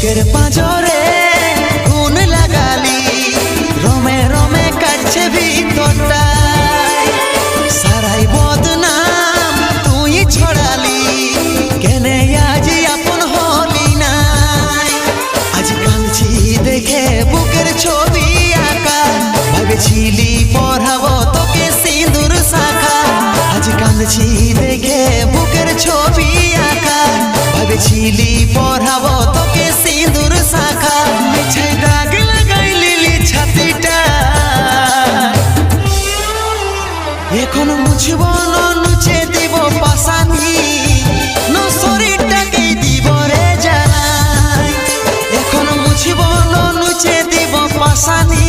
বুকের পাঁজরে গুণ লাগালি, রমে রমে কাটছে ভিতরটা, সারাই বদনাম তুই ছড়ালি, কেনে আজ আপন হলি নাই। আজ কাঁদছি দেখে বুকের ছবি আঁকা, ভেবেছিলি পড়াবো তোকে সিঁদুর শাখা। আজ কাঁদছি দেখে বুকের ছবি আঁকা, ভেবেছিলি পড়াবো তোকে সিঁদুর শাখা। মিছে দাগ লাগাইলি ছাতিটা, এখন মুছব না নুচে দিব পাশানি, শরীরটাকেই দিব রে জ্বালাই। এখন মুছব না নুচে দিব পাশানি,